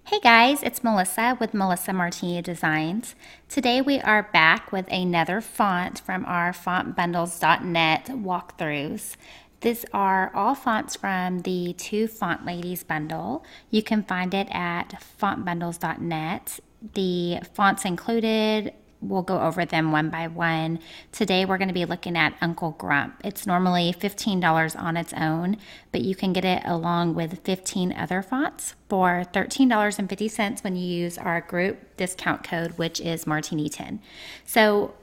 Hey guys, it's Melissa with Melissa Martini Designs. Today we are back with another font from our fontbundles.net walkthroughs. These are all fonts from the Two Font Ladies bundle. You can find it at fontbundles.net. The fonts included, we'll go over them one by one. Today we're going to be looking at Uncle Grump. It's normally $15 on its own, but you can get it along with 15 other fonts for $13.50 when you use our group discount code, which is Martini10. So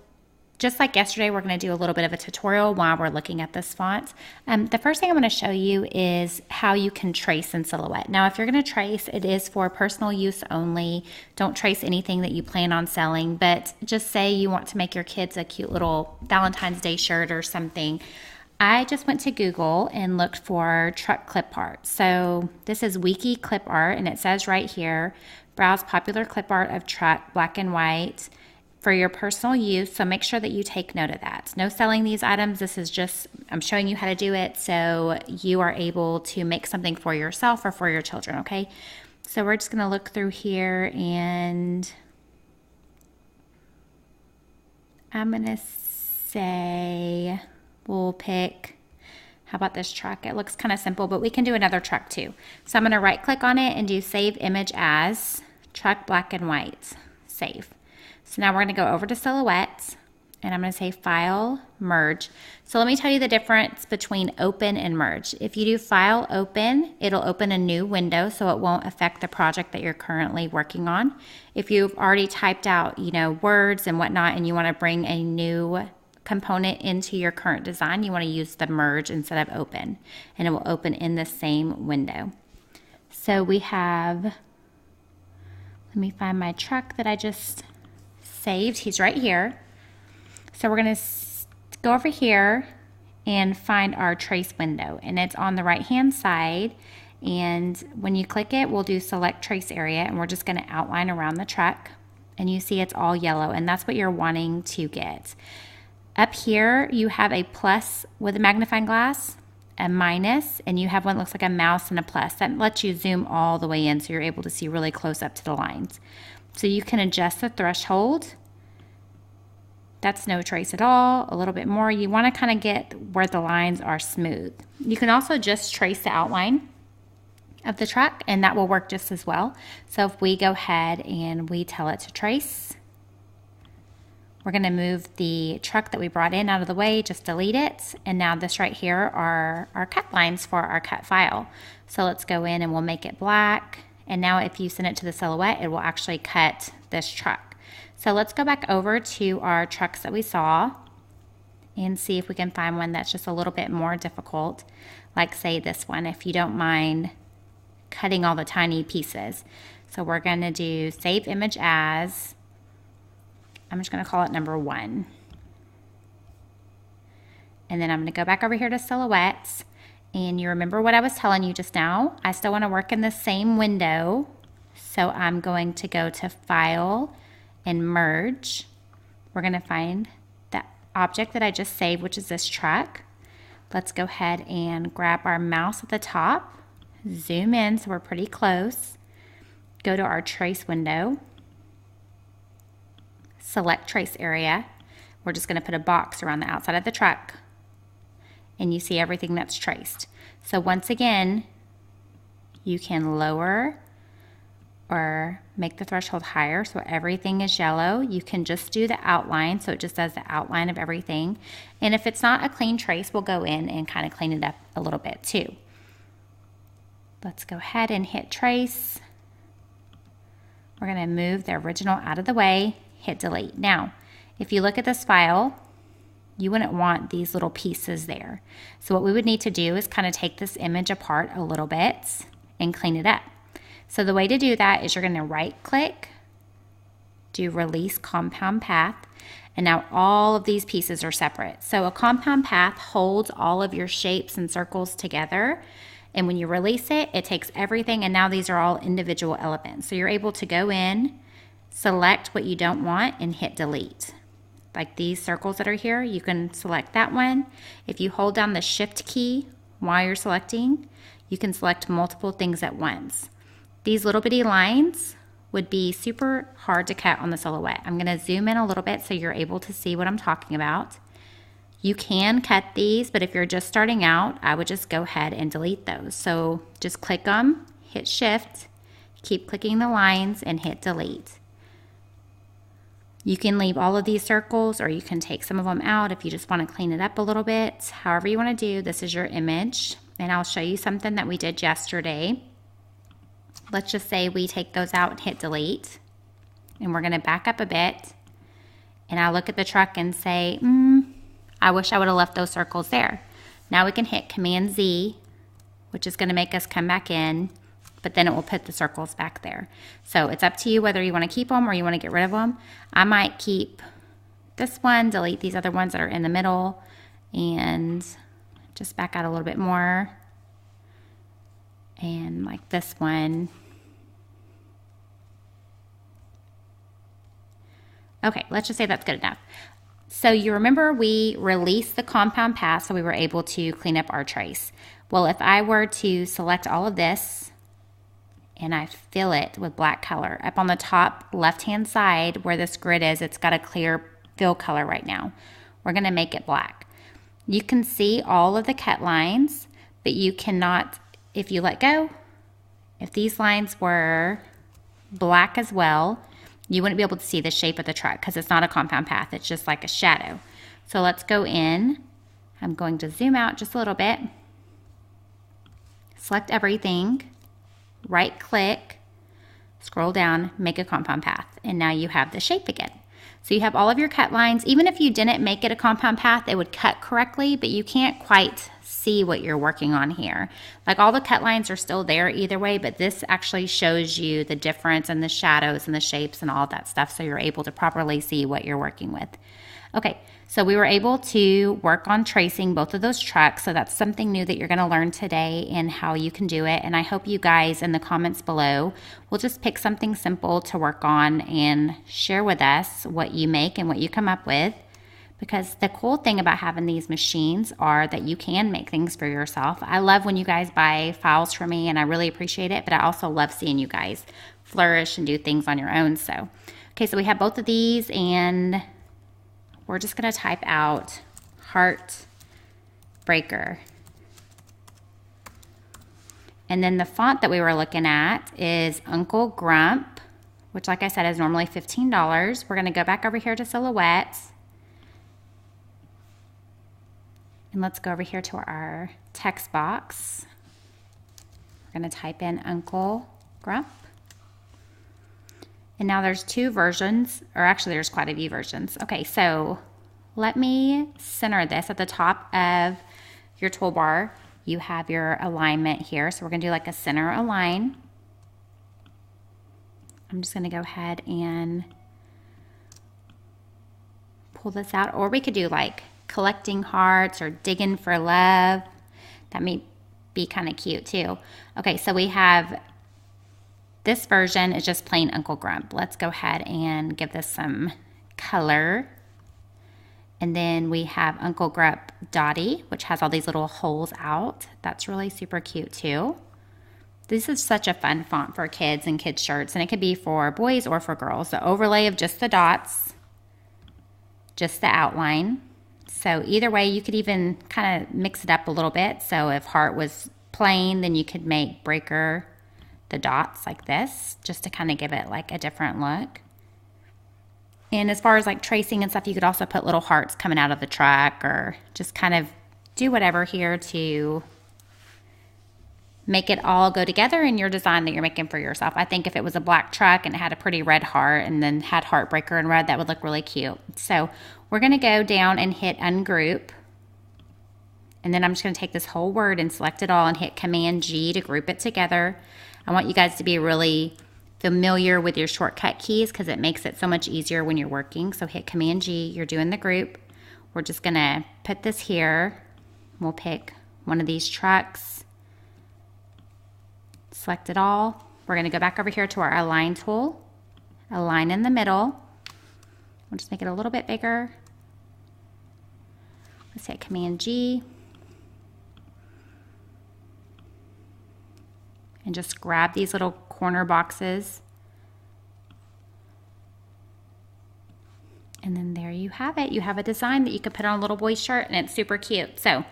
just like yesterday, we're going to do a little bit of a tutorial while we're looking at this font. The first thing I'm going to show you is how you can trace in Silhouette. Now, if you're going to trace, it is for personal use only. Don't trace anything that you plan on selling, but just say you want to make your kids a cute little Valentine's Day shirt or something. I just went to Google and looked for truck clip art. So this is Wiki Clip Art, and it says right here, browse popular clip art of truck, black and white, for your personal use, so make sure that you take note of that. No selling these items. This is just, I'm showing you how to do it so you are able to make something for yourself or for your children, okay? So we're just going to look through here, and I'm going to say we'll pick, how about this truck? It looks kind of simple, but we can do another truck too. So I'm going to right click on it and do Save Image As, Truck Black and White, Save. So now we're going to go over to Silhouette, and I'm going to say File, Merge. So let me tell you the difference between Open and Merge. If you do File, Open, it'll open a new window, so it won't affect the project that you're currently working on. If you've already typed out, words and whatnot, and you want to bring a new component into your current design, you want to use the Merge instead of Open, and it will open in the same window. So we have, let me find my truck that I just saved. He's right here. So we're going to go over here and find our trace window, and it's on the right hand side, and when you click it, we'll do select trace area, and we're just going to outline around the truck, and you see it's all yellow, and that's what you're wanting to get. Up here you have a plus with a magnifying glass, a minus, and you have one that looks like a mouse and a plus. That lets you zoom all the way in so you're able to see really close up to the lines. So you can adjust the threshold. That's no trace at all. A little bit more. You want to kind of get where the lines are smooth. You can also just trace the outline of the truck, and that will work just as well. So if we go ahead and we tell it to trace, we're going to move the truck that we brought in out of the way, just delete it. And now this right here are our cut lines for our cut file. So let's go in and we'll make it black. And now if you send it to the Silhouette, it will actually cut this truck. So let's go back over to our trucks that we saw and see if we can find one that's just a little bit more difficult. Like say this one, if you don't mind cutting all the tiny pieces. So we're going to do Save Image As. I'm just going to call it number 1. And then I'm going to go back over here to Silhouettes. And you remember what I was telling you just now. I still want to work in the same window. So I'm going to go to File and Merge. We're going to find the object that I just saved, which is this truck. Let's go ahead and grab our mouse at the top. Zoom in so we're pretty close. Go to our trace window. Select trace area. We're just going to put a box around the outside of the truck, and you see everything that's traced. So once again, you can lower or make the threshold higher so everything is yellow. You can just do the outline, so it just does the outline of everything. And if it's not a clean trace, we'll go in and kind of clean it up a little bit too. Let's go ahead and hit trace. We're going to move the original out of the way, hit delete. Now, if you look at this file, you wouldn't want these little pieces there. So what we would need to do is kind of take this image apart a little bit and clean it up. So the way to do that is you're going to right click, do release compound path, and now all of these pieces are separate. So a compound path holds all of your shapes and circles together, and when you release it, it takes everything, and now these are all individual elements. So you're able to go in, select what you don't want, and hit delete. Like these circles that are here, you can select that one. If you hold down the shift key while you're selecting, you can select multiple things at once. these little bitty lines would be super hard to cut on the silhouette. I'm gonna zoom in a little bit so you're able to see what I'm talking about. You can cut these, but if you're just starting out, I would just go ahead and delete those. So just click them, hit shift, keep clicking the lines and hit delete. You can leave all of these circles or you can take some of them out if you just want to clean it up a little bit. However you want to do, this is your image. And I'll show you something that we did yesterday. Let's just say we take those out and hit delete. And we're going to back up a bit. And I look at the truck and say, I wish I would have left those circles there. Now we can hit Command Z, which is going to make us come back in, but then it will put the circles back there. So it's up to you whether you want to keep them or you want to get rid of them. I might keep this one, delete these other ones that are in the middle, and just back out a little bit more. And like this one. Okay, let's just say that's good enough. So you remember we released the compound path so we were able to clean up our trace. Well, if I were to select all of this and I fill it with black color, up on the top left-hand side where this grid is, it's got a clear fill color right now. We're gonna make it black. You can see all of the cut lines, but you cannot, if you let go, if these lines were black as well, you wouldn't be able to see the shape of the truck because it's not a compound path. It's just like a shadow. So let's go in. I'm going to zoom out just a little bit. Select everything. Right click. Scroll down. Make a compound path. And now you have the shape again. So you have all of your cut lines. Even if you didn't make it a compound path, it would cut correctly, but you can't quite see what you're working on here. Like all the cut lines are still there either way, but this actually shows you the difference and the shadows and the shapes and all that stuff, so you're able to properly see what you're working with. Okay, so we were able to work on tracing both of those trucks, so that's something new that you're going to learn today and how you can do it. And I hope you guys in the comments below will just pick something simple to work on and share with us what you make and what you come up with. Because the cool thing about having these machines are that you can make things for yourself. I love when you guys buy files from me and I really appreciate it, but I also love seeing you guys flourish and do things on your own. So, okay, so we have both of these and we're just gonna type out heart breaker. And then the font that we were looking at is Uncle Grump, which like I said is normally $15. We're gonna go back over here to silhouettes. And let's go over here to our text box. We're going to type in Uncle Grump. And now there's two versions, or actually there's quite a few versions. Okay, so let me center this at the top of your toolbar. You have your alignment here. So we're going to do like a center align. I'm just going to go ahead and pull this out. Or we could do like collecting hearts or digging for love. That may be kind of cute too. Okay, so we have this version is just plain Uncle Grump. Let's go ahead and give this some color. And then we have Uncle Grump Dottie, which has all these little holes out. That's really super cute too. This is such a fun font for kids and kids shirts, and it could be for boys or for girls. The overlay of just the dots, just the outline. So either way, you could even kind of mix it up a little bit. So if heart was plain, then you could make breaker the dots like this, just to kind of give it like a different look. And as far as like tracing and stuff, you could also put little hearts coming out of the truck or just kind of do whatever here to make it all go together in your design that you're making for yourself. I think if it was a black truck and it had a pretty red heart and then had heartbreaker in red, that would look really cute. So we're going to go down and hit ungroup. And then I'm just going to take this whole word and select it all and hit Command G to group it together. I want you guys to be really familiar with your shortcut keys because it makes it so much easier when you're working. So hit Command G, you're doing the group. We're just going to put this here. We'll pick one of these trucks. Select it all. We're going to go back over here to our align tool. Align in the middle. We'll just make it a little bit bigger. Let's hit Command G. And just grab these little corner boxes. And then there you have it. You have a design that you could put on a little boy's shirt, and it's super cute. So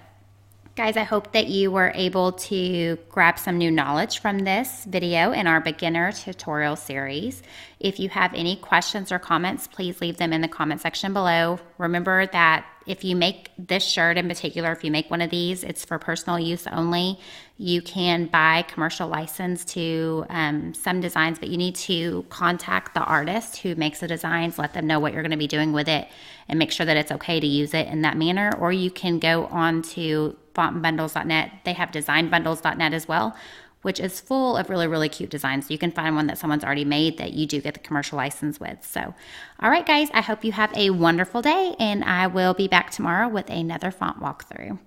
guys, I hope that you were able to grab some new knowledge from this video in our beginner tutorial series. If you have any questions or comments, please leave them in the comment section below. Remember that if you make this shirt in particular, if you make one of these, it's for personal use only. You can buy commercial license to some designs, but you need to contact the artist who makes the designs, let them know what you're going to be doing with it, and make sure that it's okay to use it in that manner. Or you can go on to fontandbundles.net. They have designbundles.net as well, which is full of really, really cute designs. You can find one that someone's already made that you do get the commercial license with. So, all right, guys, I hope you have a wonderful day, and I will be back tomorrow with another font walkthrough.